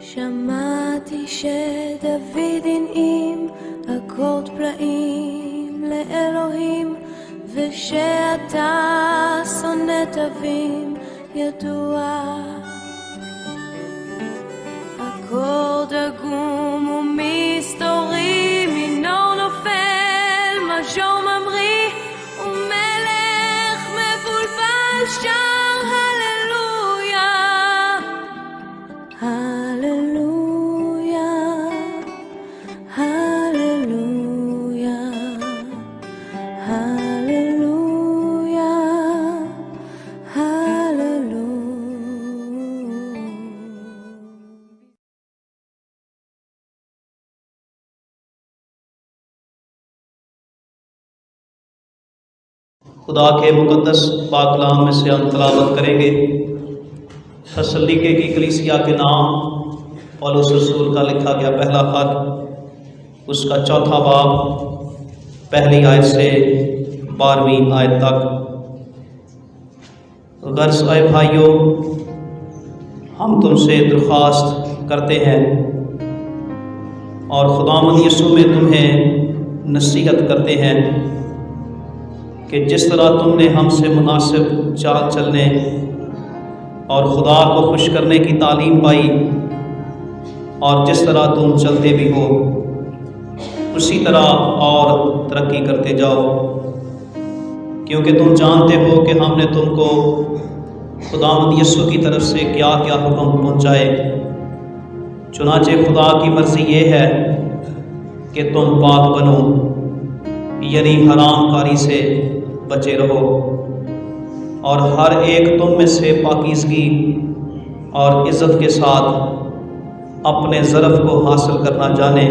שמעתי שדוד הנעים אקורד פלאים לאלוהים, ושאתה שונא תווים ידוע. אקורד עגום ומסתורי, מינור נופל, מז'ור ממריא, ומלך מבולבל שר הללויה, הללויה, הללויה, הללויה, הללויה. خدا کے مقدس پاک کلام میں سے ہم تلاوت کریں گے تسلونیکے کی کلیسیا کے نام پولس رسول کا لکھا گیا پہلا خط، اس کا 4واں باب، پہلی آیت سے 12ویں آیت تک۔ غرض اے بھائیو، ہم تم سے درخواست کرتے ہیں اور خداوند یسوع میں تمہیں نصیحت کرتے ہیں کہ جس طرح تم نے ہم سے مناسب چال چلنے اور خدا کو خوش کرنے کی تعلیم پائی، اور جس طرح تم چلتے بھی ہو اسی طرح اور ترقی کرتے جاؤ، کیونکہ تم جانتے ہو کہ ہم نے تم کو خداوند یسوع کی طرف سے کیا کیا حکم پہنچائے۔ چنانچہ خدا کی مرضی یہ ہے کہ تم پاک بنو، یعنی حرام کاری سے بچے رہو، اور ہر ایک تم میں سے پاکیزگی اور عزت کے ساتھ اپنے ظرف کو حاصل کرنا جانے،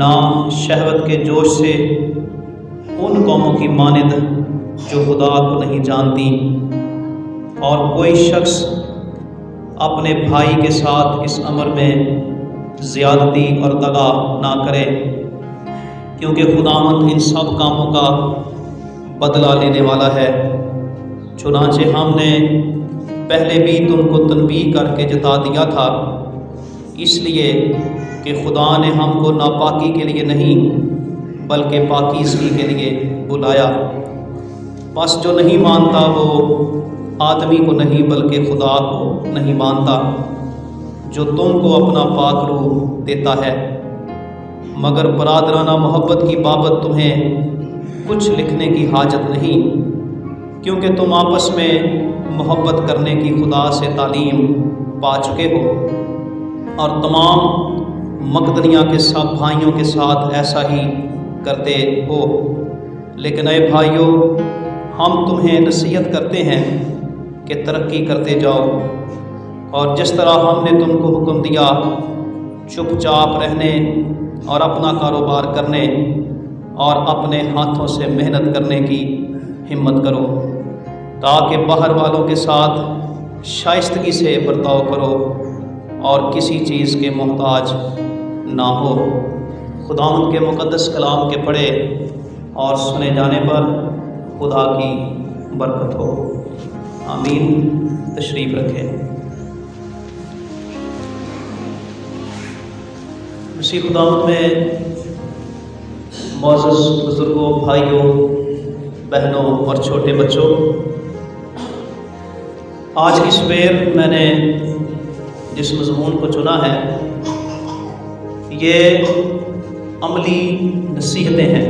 نہ شہوت کے جوش سے ان قوموں کی مانند جو خدا کو نہیں جانتی، اور کوئی شخص اپنے بھائی کے ساتھ اس امر میں زیادتی اور دغا نہ کرے، کیونکہ خداوند ان سب کاموں کا بدلہ لینے والا ہے۔ چنانچہ ہم نے پہلے بھی تم کو تنبیہ کر کے جتا دیا تھا، اس لیے کہ خدا نے ہم کو ناپاکی کے لیے نہیں بلکہ پاکیزگی کے لیے بلایا۔ بس جو نہیں مانتا وہ آدمی کو نہیں بلکہ خدا کو نہیں مانتا، جو تم کو اپنا پاک روح دیتا ہے۔ مگر برادرانہ محبت کی بابت تمہیں کچھ لکھنے کی حاجت نہیں، کیونکہ تم آپس میں محبت کرنے کی خدا سے تعلیم پا چکے ہو، اور تمام مقدونیہ کے سب بھائیوں کے ساتھ ایسا ہی کرتے ہو۔ لیکن اے بھائیو، ہم تمہیں نصیحت کرتے ہیں کہ ترقی کرتے جاؤ، اور جس طرح ہم نے تم کو حکم دیا چپ چاپ رہنے اور اپنا کاروبار کرنے اور اپنے ہاتھوں سے محنت کرنے کی ہمت کرو، تاکہ باہر والوں کے ساتھ شائستگی سے برتاؤ کرو اور کسی چیز کے محتاج نہ ہو۔ خداوند کے مقدس کلام کے پڑھے اور سنے جانے پر خدا کی برکت ہو، آمین۔ تشریف رکھیں۔ مسیح خداوند میں معزز بزرگوں، بھائیوں، بہنوں اور چھوٹے بچوں، آج کی سویر میں نے جس مضمون کو چنا ہے یہ عملی نصیحتیں ہیں۔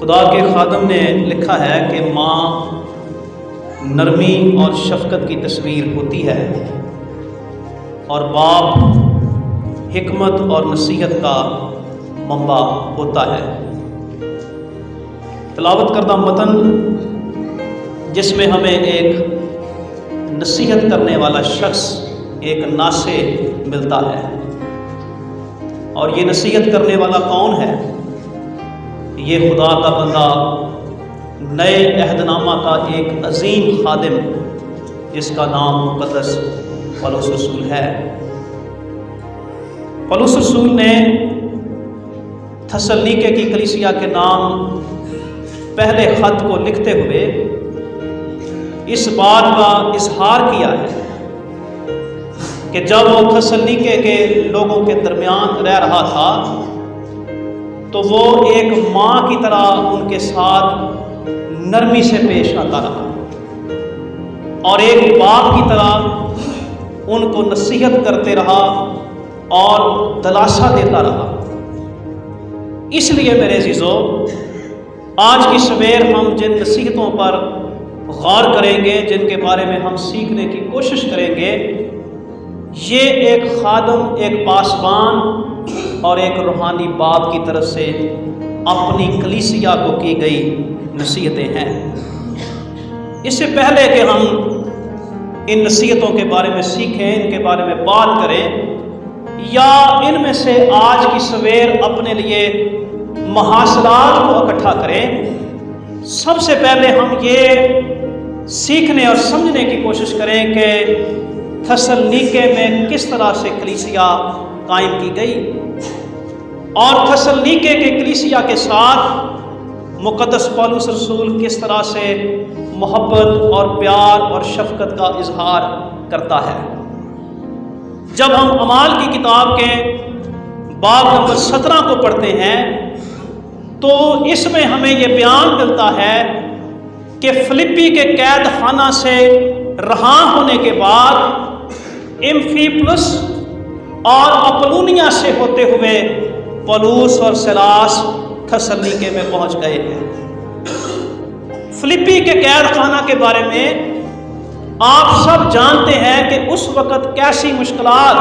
خدا کے خادم نے لکھا ہے کہ ماں نرمی اور شفقت کی تصویر ہوتی ہے، اور باپ حکمت اور نصیحت کا منبع ہوتا ہے۔ تلاوت کردہ متن جس میں ہمیں ایک نصیحت کرنے والا شخص، ایک ناصح ملتا ہے، اور یہ نصیحت کرنے والا کون ہے؟ یہ خدا کا بندہ، نئے عہد نامہ کا ایک عظیم خادم جس کا نام مقدس پولس رسول ہے۔ پولس رسول نے تسلونیکے کی کلیسیا کے نام پہلے خط کو لکھتے ہوئے اس بات کا اظہار کیا ہے کہ جب وہ تھسلنیکے کے لوگوں کے درمیان رہ رہا تھا تو وہ ایک ماں کی طرح ان کے ساتھ نرمی سے پیش آتا رہا اور ایک باپ کی طرح ان کو نصیحت کرتے رہا اور دلاسا دیتا رہا۔ اس لیے میرے عزیزو، آج کی سویر ہم جن نصیحتوں پر غور کریں گے، جن کے بارے میں ہم سیکھنے کی کوشش کریں گے، یہ ایک خادم، ایک پاسبان اور ایک روحانی باپ کی طرف سے اپنی کلیسیا کو کی گئی نصیحتیں ہیں۔ اس سے پہلے کہ ہم ان نصیحتوں کے بارے میں سیکھیں، ان کے بارے میں بات کریں یا ان میں سے آج کی سویر اپنے لیے محاصرات کو اکٹھا کریں، سب سے پہلے ہم یہ سیکھنے اور سمجھنے کی کوشش کریں کہ تھسلنیکے میں کس طرح سے کلیسیا قائم کی گئی اور تھسلنیکے کے کلیسیا کے ساتھ مقدس پولس رسول کس طرح سے محبت اور پیار اور شفقت کا اظہار کرتا ہے۔ جب ہم اعمال کی کتاب کے باب نمبر 17 کو پڑھتے ہیں تو اس میں ہمیں یہ بیان ملتا ہے کہ فلپی کے قید خانہ سے رہا ہونے کے بعد امفیپلس اور اپولونیا سے ہوتے ہوئے پولس اور سیلاس تھسلنیکے میں پہنچ گئے ہیں۔ فلپی کے قید خانہ کے بارے میں آپ سب جانتے ہیں کہ اس وقت کیسی مشکلات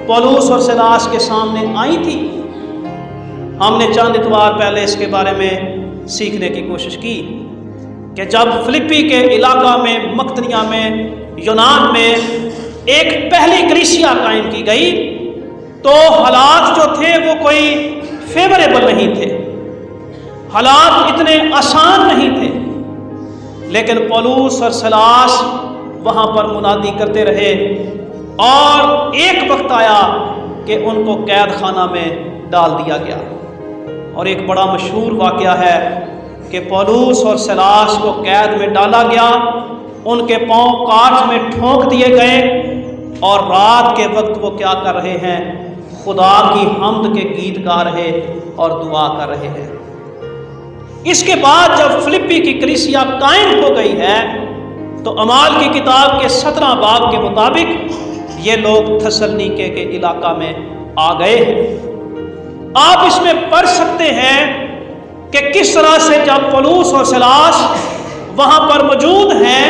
پولس اور سیلاس کے سامنے آئی تھی۔ ہم نے چند اتوار پہلے اس کے بارے میں سیکھنے کی کوشش کی کہ جب فلپی کے علاقہ میں، مقدونیہ میں، یونان میں ایک پہلی کلیسیا قائم کی گئی تو حالات جو تھے وہ کوئی فیوریبل نہیں تھے، حالات اتنے آسان نہیں تھے، لیکن پولس اور سیلاس وہاں پر منادی کرتے رہے اور ایک وقت آیا کہ ان کو قید خانہ میں ڈال دیا گیا۔ اور ایک بڑا مشہور واقعہ ہے کہ پولس اور سیلاس کو قید میں ڈالا گیا، ان کے پاؤں کاٹ میں ٹھونک دیے گئے اور رات کے وقت وہ کیا کر رہے ہیں؟ خدا کی حمد کے گیت گا رہے اور دعا کر رہے ہیں۔ اس کے بعد جب فلپی کی کلیسیا قائم ہو گئی ہے تو اعمال کی کتاب کے 17 باب کے مطابق یہ لوگ تھسلنیکے کے علاقہ میں آ گئے ہیں۔ آپ اس میں پڑھ سکتے ہیں کہ کس طرح سے جب پولس اور سیلاس وہاں پر موجود ہیں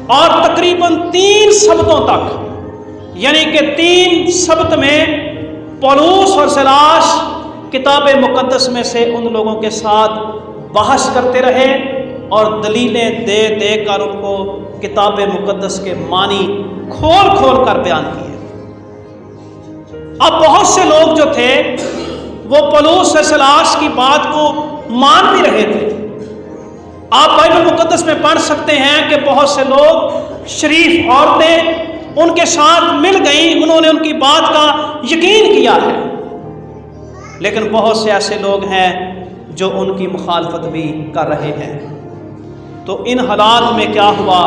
اور تقریباً 3 سبتوں تک، یعنی کہ 3 سبت میں پولس اور سیلاس کتاب مقدس میں سے ان لوگوں کے ساتھ بحث کرتے رہے اور دلیلیں دے دے کر ان کو کتاب مقدس کے معنی کھول کھول کر بیان کیے۔ اب بہت سے لوگ جو تھے وہ پولس اور سیلاس کی بات کو مان بھی رہے تھے۔ آپ بائبل مقدس میں پڑھ سکتے ہیں کہ بہت سے لوگ، شریف عورتیں ان کے ساتھ مل گئیں، انہوں نے ان کی بات کا یقین کیا ہے، لیکن بہت سے ایسے لوگ ہیں جو ان کی مخالفت بھی کر رہے ہیں۔ تو ان حالات میں کیا ہوا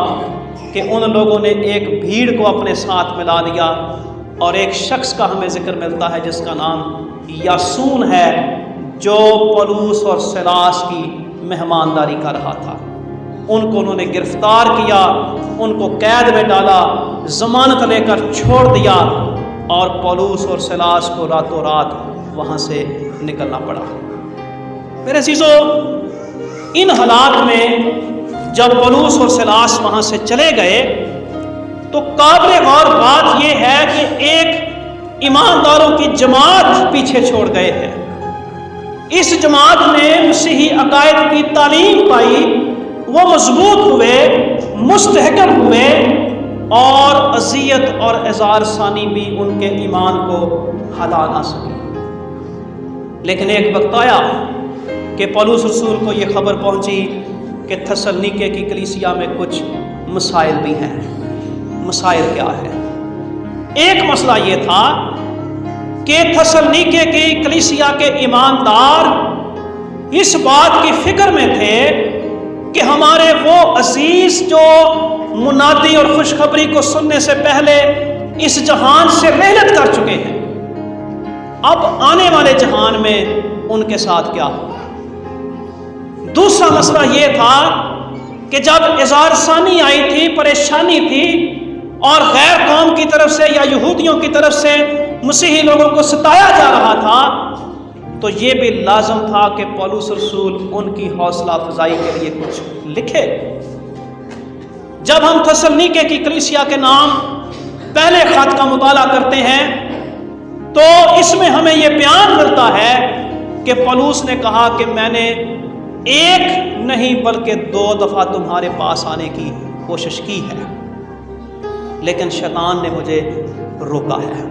کہ ان لوگوں نے ایک بھیڑ کو اپنے ساتھ ملا لیا اور ایک شخص کا ہمیں ذکر ملتا ہے جس کا نام یاسون ہے، جو پولس اور سیلاس کی مہمانداری کر رہا تھا۔ ان کو انہوں نے گرفتار کیا، ان کو قید میں ڈالا، ضمانت لے کر چھوڑ دیا اور پولس اور سیلاس کو راتوں رات وہاں سے نکلنا پڑا۔ میرے عزیزو، ان حالات میں جب پولس اور سیلاس وہاں سے چلے گئے تو قابل غور بات یہ ہے کہ ایک ایمانداروں کی جماعت پیچھے چھوڑ گئے ہیں۔ اس جماعت نے مسیحی عقائد کی تعلیم پائی، وہ مضبوط ہوئے، مستحکم ہوئے اور اذیت اور اعزار ثانی بھی ان کے ایمان کو ہلا نہ سکی۔ لیکن ایک وقت آیا کہ پولس رسول کو یہ خبر پہنچی کہ تھسلنیکے کی کلیسیا میں کچھ مسائل بھی ہیں۔ مسائل کیا ہے؟ ایک مسئلہ یہ تھا کہ تھسلنیکے کی کلیسیا کے ایماندار اس بات کی فکر میں تھے کہ ہمارے وہ عزیز جو منادی اور خوشخبری کو سننے سے پہلے اس جہان سے رحلت کر چکے ہیں، اب آنے والے جہان میں ان کے ساتھ کیا ہوگا۔ دوسرا مسئلہ یہ تھا کہ جب اظہار ثانی آئی تھی، پریشانی تھی، اور غیر قوم کی طرف سے یا یہودیوں کی طرف سے مسیحی لوگوں کو ستایا جا رہا تھا، تو یہ بھی لازم تھا کہ پولس رسول ان کی حوصلہ افزائی کے لیے کچھ لکھے۔ جب ہم تھسلنیکے کی کلیسیا کے نام پہلے خط کا مطالعہ کرتے ہیں تو اس میں ہمیں یہ بیان ملتا ہے کہ پولس نے کہا کہ میں نے ایک نہیں بلکہ 2 دفعہ تمہارے پاس آنے کی کوشش کی ہے، لیکن شیطان نے مجھے روکا ہے۔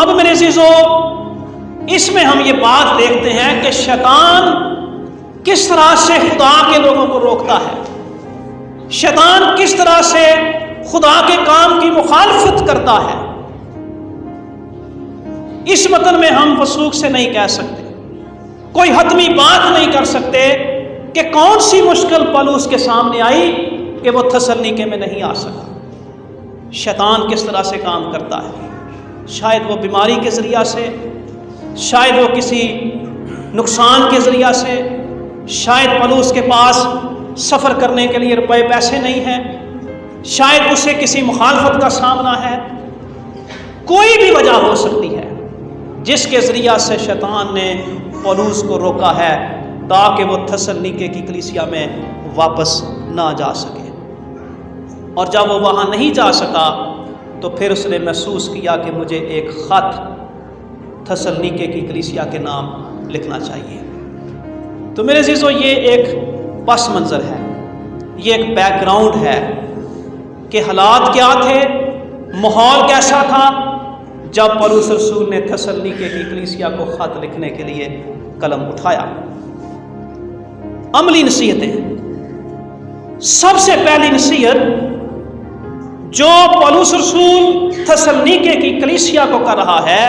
اب میرے عزیزو، اس میں ہم یہ بات دیکھتے ہیں کہ شیطان کس طرح سے خدا کے لوگوں کو روکتا ہے، شیطان کس طرح سے خدا کے کام کی مخالفت کرتا ہے۔ اس متن میں ہم وثوق سے نہیں کہہ سکتے، کوئی حتمی بات نہیں کر سکتے کہ کون سی مشکل پولس کے سامنے آئی کہ وہ تھسلنیکے میں نہیں آ سکا۔ شیطان کس طرح سے کام کرتا ہے، شاید وہ بیماری کے ذریعہ سے، شاید وہ کسی نقصان کے ذریعہ سے، شاید پولس کے پاس سفر کرنے کے لیے روپے پیسے نہیں ہیں، شاید اسے کسی مخالفت کا سامنا ہے، کوئی بھی وجہ ہو سکتی ہے جس کے ذریعہ سے شیطان نے پولس کو روکا ہے تاکہ وہ تھسلنیکے کی کلیسیا میں واپس نہ جا سکے۔ اور جب وہ وہاں نہیں جا سکا تو پھر اس نے محسوس کیا کہ مجھے ایک خط تھسلنیکے کی کلیسیا کے نام لکھنا چاہیے۔ تو میرے عزیزو، یہ ایک پس منظر ہے، یہ ایک بیک گراؤنڈ ہے کہ حالات کیا تھے، ماحول کیسا تھا جب پولس رسول نے تھسلنیکے کی کلیسیا کو خط لکھنے کے لیے قلم اٹھایا۔ عملی نصیحتیں۔ سب سے پہلی نصیحت جو پولس رسول تھسلنیکے کی کلیسیا کو کر رہا ہے،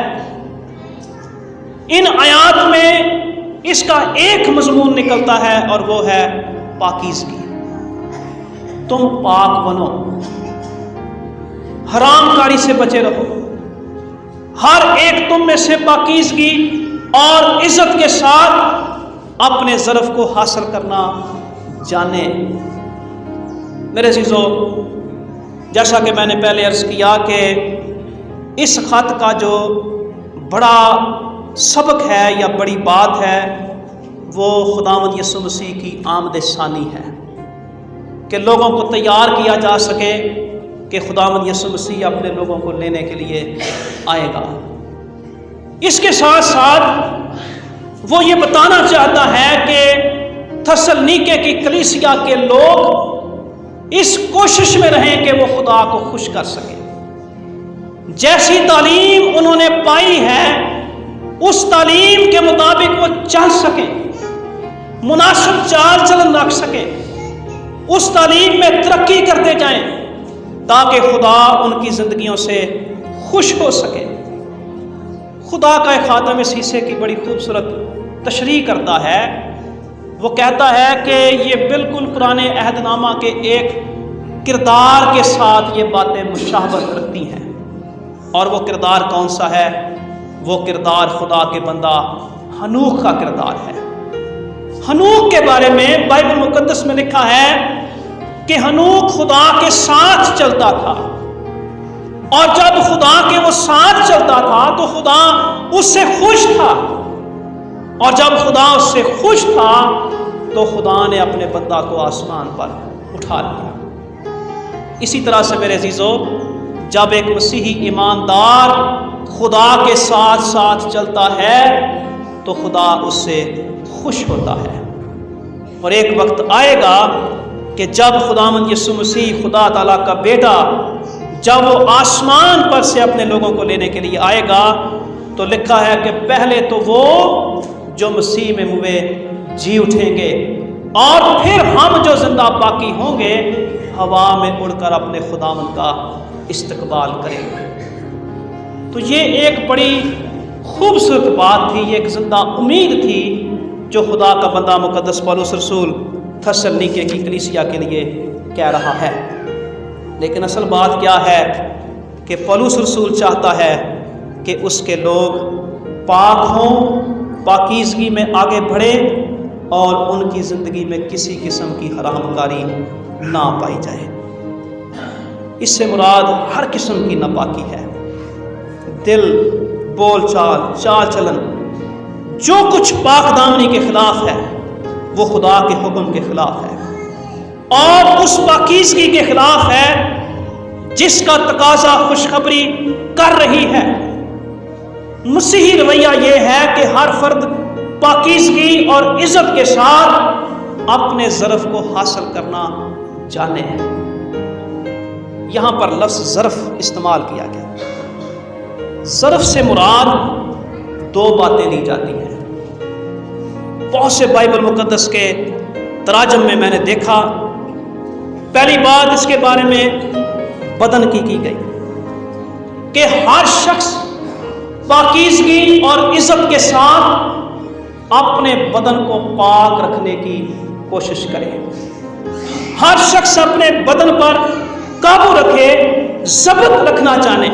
ان آیات میں اس کا ایک مضمون نکلتا ہے اور وہ ہے پاکیزگی۔ تم پاک بنو، حرام کاری سے بچے رہو، ہر ایک تم میں سے پاکیزگی اور عزت کے ساتھ اپنے ظرف کو حاصل کرنا جانے۔ میرے عزیزو، جیسا کہ میں نے پہلے عرض کیا کہ اس خط کا جو بڑا سبق ہے یا بڑی بات ہے وہ خداوند یسوع مسیح کی آمد ثانی ہے، کہ لوگوں کو تیار کیا جا سکے کہ خداوند یسوع مسیح اپنے لوگوں کو لینے کے لیے آئے گا۔ اس کے ساتھ ساتھ وہ یہ بتانا چاہتا ہے کہ تھسلنیکے کی کلیسیا کے لوگ اس کوشش میں رہیں کہ وہ خدا کو خوش کر سکیں، جیسی تعلیم انہوں نے پائی ہے اس تعلیم کے مطابق وہ چل سکیں، مناسب چال چلن رکھ سکیں، اس تعلیم میں ترقی کرتے جائیں تاکہ خدا ان کی زندگیوں سے خوش ہو سکے۔ خدا کا ایک خادم اس حصے کی بڑی خوبصورت تشریح کرتا ہے، وہ کہتا ہے کہ یہ بالکل پرانے عہد نامہ کے ایک کردار کے ساتھ یہ باتیں مشابہت رکھتی ہیں، اور وہ کردار کون سا ہے؟ وہ کردار خدا کے بندہ ہنوخ کا کردار ہے۔ ہنوخ کے بارے میں بائبل مقدس میں لکھا ہے کہ ہنوخ خدا کے ساتھ چلتا تھا، اور جب خدا کے وہ ساتھ چلتا تھا تو خدا اس سے خوش تھا، اور جب خدا اس سے خوش تھا تو خدا نے اپنے بندہ کو آسمان پر اٹھا لیا۔ اسی طرح سے میرے عزیزو، جب ایک مسیحی ایماندار خدا کے ساتھ ساتھ چلتا ہے تو خدا اس سے خوش ہوتا ہے، اور ایک وقت آئے گا کہ جب خداوند یسوع مسیح خدا تعالیٰ کا بیٹا جب وہ آسمان پر سے اپنے لوگوں کو لینے کے لیے آئے گا تو لکھا ہے کہ پہلے تو وہ جو مسیح میں ہوئے جی اٹھیں گے، اور پھر ہم جو زندہ باقی ہوں گے ہوا میں اڑ کر اپنے خداوند کا استقبال کریں گے۔ تو یہ ایک بڑی خوبصورت بات تھی، یہ ایک زندہ امید تھی جو خدا کا بندہ مقدس پولس رسول تھسلنیکے کی کلیسیا کے لیے کہہ رہا ہے۔ لیکن اصل بات کیا ہے کہ پولس رسول چاہتا ہے کہ اس کے لوگ پاک ہوں، پاکیزگی میں آگے بڑھیں اور ان کی زندگی میں کسی قسم کی حرام کاری نہ پائی جائے۔ اس سے مراد ہر قسم کی ناپاکی ہے، دل، بول چال، چال چلن، جو کچھ پاک دامنی کے خلاف ہے وہ خدا کے حکم کے خلاف ہے، اور اس پاکیزگی کے خلاف ہے جس کا تقاضا خوشخبری کر رہی ہے۔ مسیحی رویہ یہ ہے کہ ہر فرد پاکیزگی اور عزت کے ساتھ اپنے ظرف کو حاصل کرنا جانے۔ یہاں پر لفظ ظرف استعمال کیا گیا۔ ظرف سے مراد دو باتیں لی جاتی ہیں۔ بہت سے بائبل مقدس کے تراجم میں نے دیکھا، پہلی بات اس کے بارے میں بدن کی گئی کہ ہر شخص پاکیزگی اور عزت کے ساتھ اپنے بدن کو پاک رکھنے کی کوشش کرے۔ ہر شخص اپنے بدن پر قابو رکھے، ضبط رکھنا چاہے،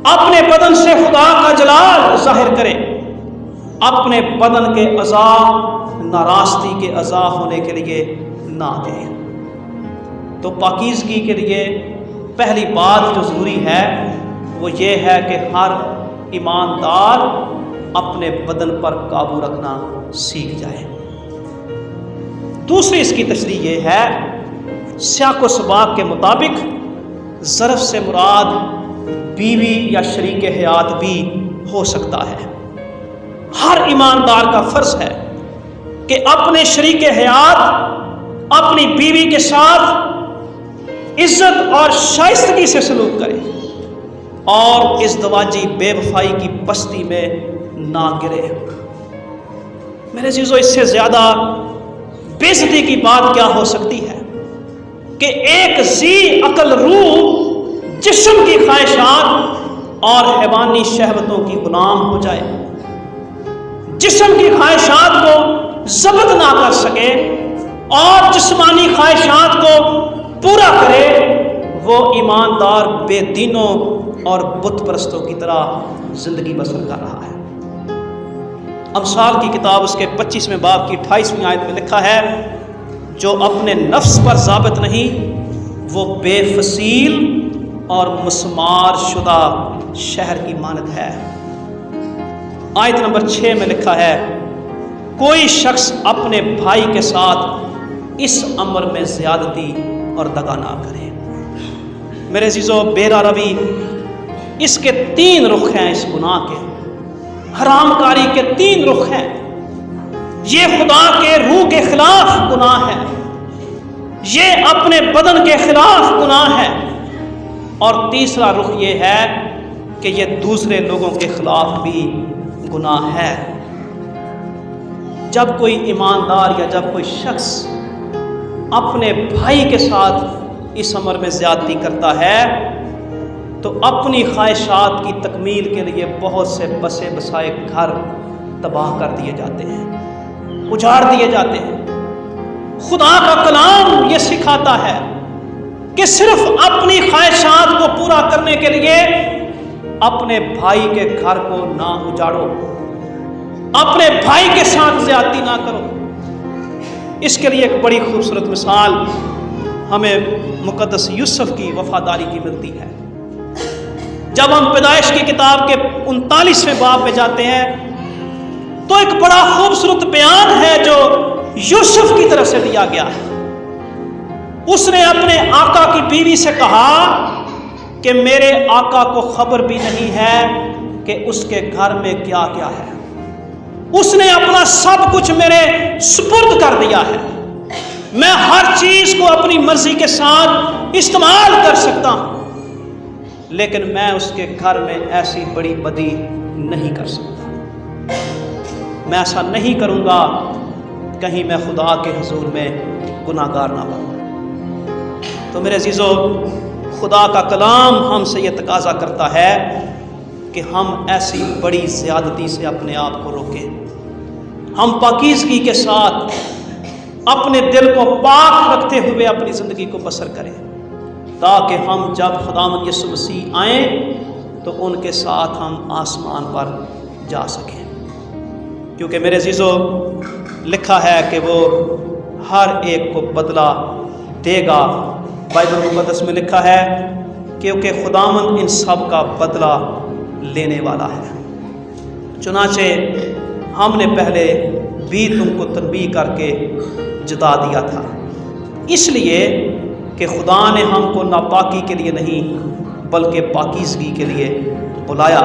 اپنے بدن سے خدا کا جلال ظاہر کرے، اپنے بدن کے اعضاء ناراستی کے اعضاء ہونے کے لیے نہ دے۔ تو پاکیزگی کے لیے پہلی بات جو ضروری ہے وہ یہ ہے کہ ہر ایماندار اپنے بدن پر قابو رکھنا سیکھ جائے۔ دوسری اس کی تشریح یہ ہے، سیاق و سباق کے مطابق ظرف سے مراد بیوی یا شریک حیات بھی ہو سکتا ہے۔ ہر ایماندار کا فرض ہے کہ اپنے شریک حیات، اپنی بیوی کے ساتھ عزت اور شائستگی سے سلوک کرے اور ازدواجی بے وفائی کی پستی میں نہ گرے۔ میرے عزیزو، اس سے زیادہ بے عزتی کی بات کیا ہو سکتی ہے کہ ایک ذی عقل روح جسم کی خواہشات اور حیوانی شہوتوں کی غلام ہو جائے، جسم کی خواہشات کو ضبط نہ کر سکے اور جسمانی خواہشات کو پورا کرے۔ وہ ایماندار بے دینوں اور بت پرستوں کی طرح زندگی بسر کر رہا ہے۔ امثال کی کتاب اس کے 25ویں باب کی 28ویں آیت میں لکھا ہے، جو اپنے نفس پر ضابط نہیں وہ بے فصیل اور مسمار شدہ شہر کی مانند ہے۔ آیت نمبر 6 میں لکھا ہے، کوئی شخص اپنے بھائی کے ساتھ اس امر میں زیادتی اور دغا نہ کرے۔ میرے عزیزو، بیرا روی، اس کے 3 رخ ہیں، اس گناہ کے، حرام کاری کے 3 رخ ہیں۔ یہ خدا کے روح کے خلاف گناہ ہے، یہ اپنے بدن کے خلاف گناہ ہے، اور تیسرا رخ یہ ہے کہ یہ دوسرے لوگوں کے خلاف بھی گناہ ہے۔ جب کوئی ایماندار یا جب کوئی شخص اپنے بھائی کے ساتھ اس امر میں زیادتی کرتا ہے تو اپنی خواہشات کی تکمیل کے لیے بہت سے بسے بسائے گھر تباہ کر دیے جاتے ہیں، اجاڑ دیے جاتے ہیں۔ خدا کا کلام یہ سکھاتا ہے کہ صرف اپنی خواہشات کو پورا کرنے کے لیے اپنے بھائی کے گھر کو نہ اجاڑو، اپنے بھائی کے ساتھ زیادتی نہ کرو۔ اس کے لیے ایک بڑی خوبصورت مثال ہمیں مقدس یوسف کی وفاداری کی ملتی ہے۔ جب ہم پیدائش کی کتاب کے 39ویں باب میں جاتے ہیں تو ایک بڑا خوبصورت بیان ہے جو یوسف کی طرف سے دیا گیا ہے۔ اس نے اپنے آقا کی بیوی سے کہا کہ میرے آقا کو خبر بھی نہیں ہے کہ اس کے گھر میں کیا کیا ہے، اس نے اپنا سب کچھ میرے سپرد کر دیا ہے، میں ہر چیز کو اپنی مرضی کے ساتھ استعمال کر سکتا ہوں، لیکن میں اس کے گھر میں ایسی بڑی بدی نہیں کر سکتا، میں ایسا نہیں کروں گا کہیں میں خدا کے حضور میں گناہ گار نہ بنوں۔ تو میرے عزیزو، خدا کا کلام ہم سے یہ تقاضا کرتا ہے کہ ہم ایسی بڑی زیادتی سے اپنے آپ کو روکیں، ہم پاکیزگی کے ساتھ اپنے دل کو پاک رکھتے ہوئے اپنی زندگی کو بسر کریں۔ تاکہ ہم جب خداوند یسوع مسیح آئیں تو ان کے ساتھ ہم آسمان پر جا سکیں، کیونکہ میرے عزیزو لکھا ہے کہ وہ ہر ایک کو بدلہ دے گا۔ بائبل مقدس میں لکھا ہے کیونکہ خداوند ان سب کا بدلہ لینے والا ہے۔ چنانچہ ہم نے پہلے بھی تم کو تنبیہ کر کے جتا دیا تھا، اس لیے کہ خدا نے ہم کو ناپاکی کے لیے نہیں بلکہ پاکیزگی کے لیے بلایا۔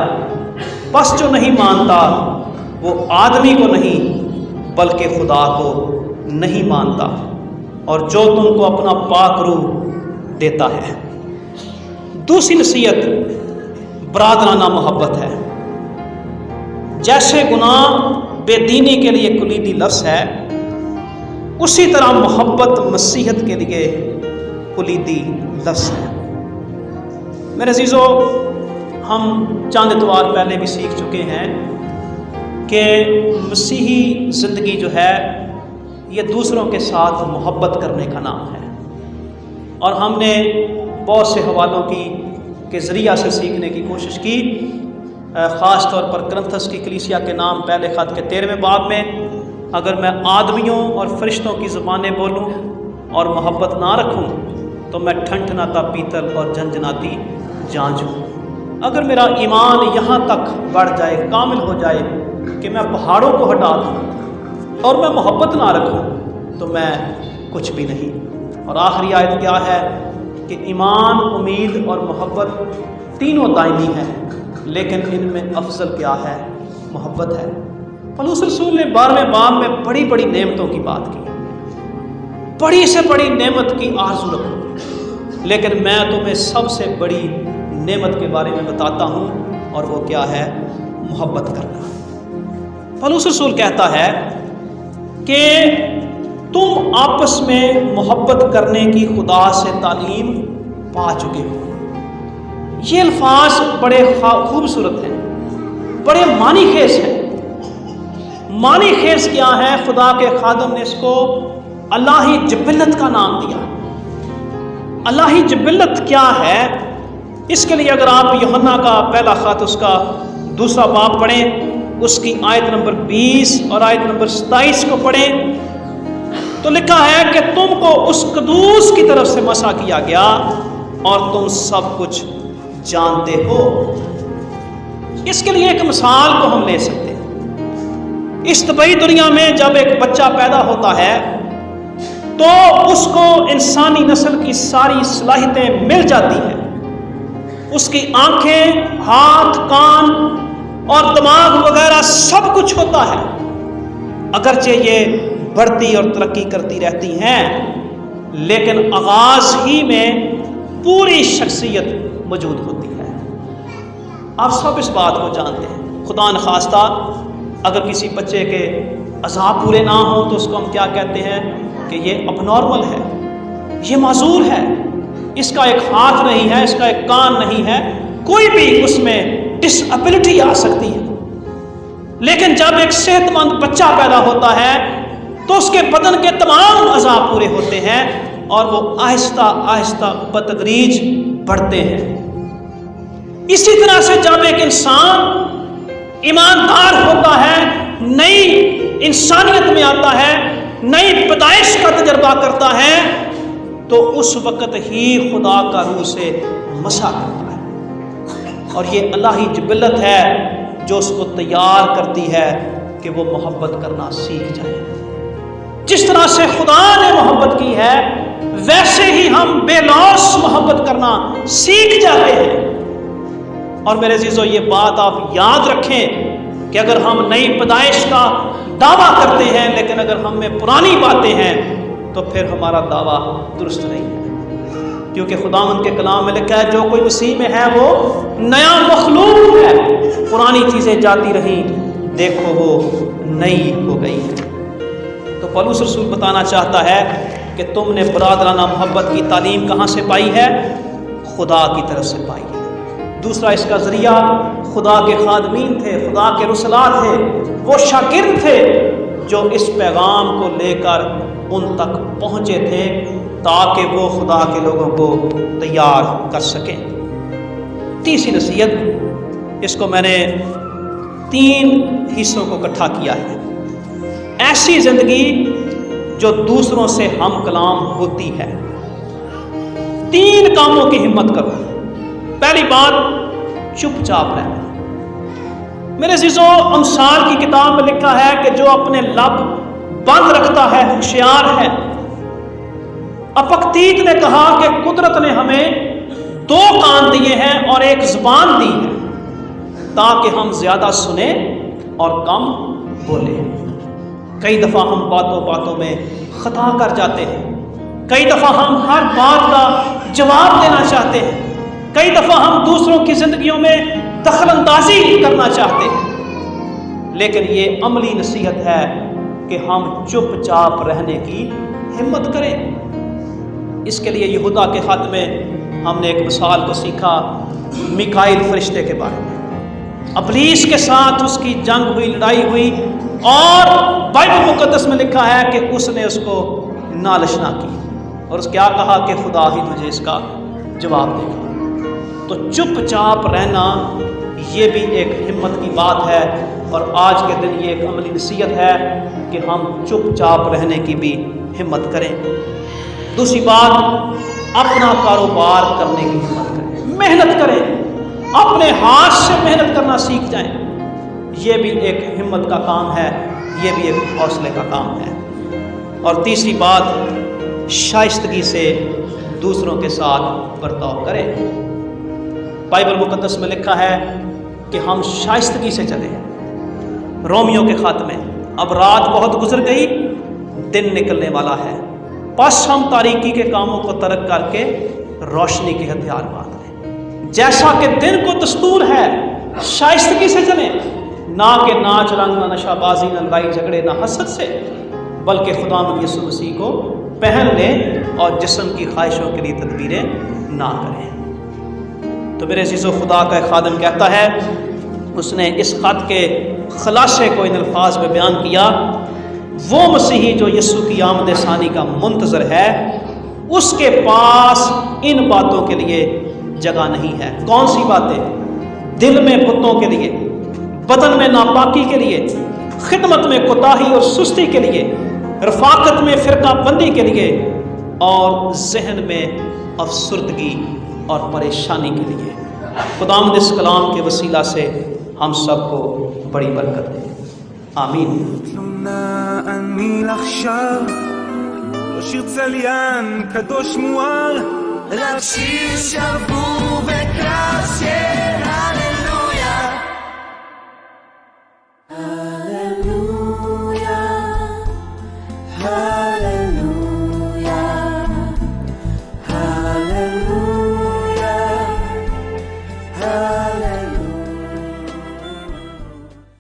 بس جو نہیں مانتا وہ آدمی کو نہیں بلکہ خدا کو نہیں مانتا، اور جو تم کو اپنا پاک روح دیتا ہے۔ دوسری نصیحت برادرانہ محبت ہے۔ جیسے گناہ بے دینی کے لیے کلیدی لفظ ہے، اسی طرح محبت مسیحت کے لیے کلیدی لفظ ہے۔ میرے عزیزو، ہم چند اتوار پہلے بھی سیکھ چکے ہیں کہ مسیحی زندگی جو ہے یہ دوسروں کے ساتھ محبت کرنے کا نام ہے، اور ہم نے بہت سے حوالوں کے ذریعہ سے سیکھنے کی کوشش کی، خاص طور پر کرنتھس کی کلیسیا کے نام پہلے خط کے 13ویں باب میں، اگر میں آدمیوں اور فرشتوں کی زبانیں بولوں اور محبت نہ رکھوں تو میں ٹھنٹھناتا پیتل اور جھنجھناتی جانچ ہوں۔ اگر میرا ایمان یہاں تک بڑھ جائے، کامل ہو جائے کہ میں پہاڑوں کو ہٹا دوں اور میں محبت نہ رکھوں تو میں کچھ بھی نہیں۔ اور آخری آیت کیا ہے کہ ایمان، امید اور محبت تینوں دائمی ہیں، لیکن ان میں افضل کیا ہے؟ محبت ہے۔ پولس رسول نے 12ویں باب میں بڑی بڑی نعمتوں کی بات کی، بڑی سے بڑی نعمت کی آرزو رکھو، لیکن میں تمہیں سب سے بڑی نعمت کے بارے میں بتاتا ہوں، اور وہ کیا ہے؟ محبت کرنا۔ پولس رسول کہتا ہے کہ تم آپس میں محبت کرنے کی خدا سے تعلیم پا چکے ہو۔ یہ الفاظ بڑے خوبصورت ہیں، بڑے معنی خیز ہیں۔ معنی خیز کیا ہے؟ خدا کے خادم نے اس کو الہی جبلت کا نام دیا۔ الہی جبلت کیا ہے؟ اس کے لیے اگر آپ یوحنا کا پہلا خط اس کا 2 باب پڑھیں، اس کی آیت نمبر 20 اور آیت نمبر 27 کو پڑھیں تو لکھا ہے کہ تم کو اس قدوس کی طرف سے مسح کیا گیا اور تم سب کچھ جانتے ہو۔ اس کے لیے ایک مثال کو ہم لے سکتے ہیں۔ اس طبعی دنیا میں جب ایک بچہ پیدا ہوتا ہے تو اس کو انسانی نسل کی ساری صلاحیتیں مل جاتی ہیں۔ اس کی آنکھیں، ہاتھ، کان اور دماغ وغیرہ سب کچھ ہوتا ہے، اگرچہ یہ بڑھتی اور ترقی کرتی رہتی ہیں، لیکن آغاز ہی میں پوری شخصیت موجود ہوتی ہے۔ آپ سب اس بات کو جانتے ہیں۔ خدا نخواستہ اگر کسی بچے کے اعضاء پورے نہ ہوں تو اس کو ہم کیا کہتے ہیں؟ کہ یہ اب نارمل ہے، یہ معذور ہے، اس کا ایک ہاتھ نہیں ہے، اس کا ایک کان نہیں ہے، کوئی بھی اس میں ڈس ایبلٹی آ سکتی ہے۔ لیکن جب ایک صحت مند بچہ پیدا ہوتا ہے تو اس کے بدن کے تمام اعضاء پورے ہوتے ہیں اور وہ آہستہ آہستہ بتدریج بڑھتے ہیں۔ اسی طرح سے جب ایک انسان ایماندار ہوتا ہے، نئی انسانیت میں آتا ہے، نئی پیدائش کا تجربہ کرتا ہے، تو اس وقت ہی خدا کا روح سے مسح کرتا ہے، اور یہ الہی جبلت ہے جو اس کو تیار کرتی ہے کہ وہ محبت کرنا سیکھ جائے۔ جس طرح سے خدا نے محبت کی ہے ویسے ہی ہم بے لوث محبت کرنا سیکھ جاتے ہیں۔ اور میرے عزیزو، یہ بات آپ یاد رکھیں کہ اگر ہم نئی پیدائش کا دعویٰ کرتے ہیں لیکن اگر ہم میں پرانی باتیں ہیں تو پھر ہمارا دعویٰ درست نہیں ہے، کیونکہ خداوند کے کلام میں لکھا ہے جو کوئی مسیح میں ہے وہ نیا مخلوق ہے، پرانی چیزیں جاتی رہیں، دیکھو وہ نئی ہو گئی ہے۔ تو پولس رسول بتانا چاہتا ہے کہ تم نے برادرانہ محبت کی تعلیم کہاں سے پائی ہے؟ خدا کی طرف سے پائی ہے۔ دوسرا اس کا ذریعہ خدا کے خادمین تھے، خدا کے رسلاء تھے، وہ شاگرد تھے جو اس پیغام کو لے کر ان تک پہنچے تھے تاکہ وہ خدا کے لوگوں کو تیار کر سکیں۔ تیسری نصیحت، اس کو میں نے 3 حصوں کو اکٹھا کیا ہے۔ ایسی زندگی جو دوسروں سے ہم کلام ہوتی ہے۔ 3 کاموں کی ہمت کرو۔ پہلی بات، چپ چاپ رہنا۔ میرے عزیزوں، امثال کی کتاب میں لکھا ہے کہ جو اپنے لب بند رکھتا ہے ہوشیار ہے۔ اپکتیت نے کہا کہ قدرت نے ہمیں 2 کان دیے ہیں اور 1 زبان دی ہے تاکہ ہم زیادہ سنیں اور کم بولیں۔ کئی دفعہ ہم باتوں میں خطا کر جاتے ہیں، کئی دفعہ ہم ہر بات کا جواب دینا چاہتے ہیں، کئی دفعہ ہم دوسروں کی زندگیوں میں دخل اندازی کرنا چاہتے ہیں، لیکن یہ عملی نصیحت ہے کہ ہم چپ چاپ رہنے کی ہمت کریں۔ اس کے لیے یہودا کے خط میں ہم نے ایک مثال کو سیکھا، میکائیل فرشتے کے بارے میں۔ ابلیس کے ساتھ اس کی جنگ ہوئی، لڑائی ہوئی، اور بائبل مقدس میں لکھا ہے کہ اس نے اس کو نالشنا کی اور اس کیا کہا کہ خدا ہی تجھے اس کا جواب دے گا۔ تو چپ چاپ رہنا یہ بھی ایک ہمت کی بات ہے، اور آج کے دن یہ ایک عملی نصیحت ہے کہ ہم چپ چاپ رہنے کی بھی ہمت کریں۔ دوسری بات، اپنا کاروبار کرنے کی ہمت کریں، محنت کریں، اپنے ہاتھ سے محنت کرنا سیکھ جائیں۔ یہ بھی ایک ہمت کا کام ہے، یہ بھی ایک حوصلے کا کام ہے۔ اور تیسری بات، شائستگی سے دوسروں کے ساتھ برتاؤ کریں۔ بائبل مقدس میں لکھا ہے کہ ہم شائستگی سے چلیں۔ رومیو کے خط میں، اب رات بہت گزر گئی، دن نکلنے والا ہے، پس ہم تاریکی کے کاموں کو ترک کر کے روشنی کے ہتھیار باندھ لیں۔ جیسا کہ دن کو دستور ہے، شائستگی سے چلیں، نہ کہ ناچ رنگ، نہ نشہ بازی، نہ لڑائی جھگڑے، نہ حسد سے، بلکہ خداوند یسوع مسیح کو پہن لیں اور جسم کی خواہشوں کے لیے تدبیریں نہ کریں۔ تو میرے عزیزو، خدا کا ایک خادم کہتا ہے، اس نے اس خط کے خلاصے کو ان الفاظ میں بیان کیا، وہ مسیحی جو یسوع کی آمد ثانی کا منتظر ہے، اس کے پاس ان باتوں کے لیے جگہ نہیں ہے۔ کون سی باتیں؟ دل میں بتوں کے لیے، بدن میں ناپاکی کے لیے، خدمت میں کوتاہی اور سستی کے لیے، رفاقت میں فرقہ بندی کے لیے، اور ذہن میں افسردگی اور پریشانی کے لیے۔ خداوند اس کلام کے وسیلہ سے ہم سب کو بڑی برکت دے، آمین۔ אני עכשיו לא שיר צליין קדוש מואר, רק שיר שבור וקרב של הלב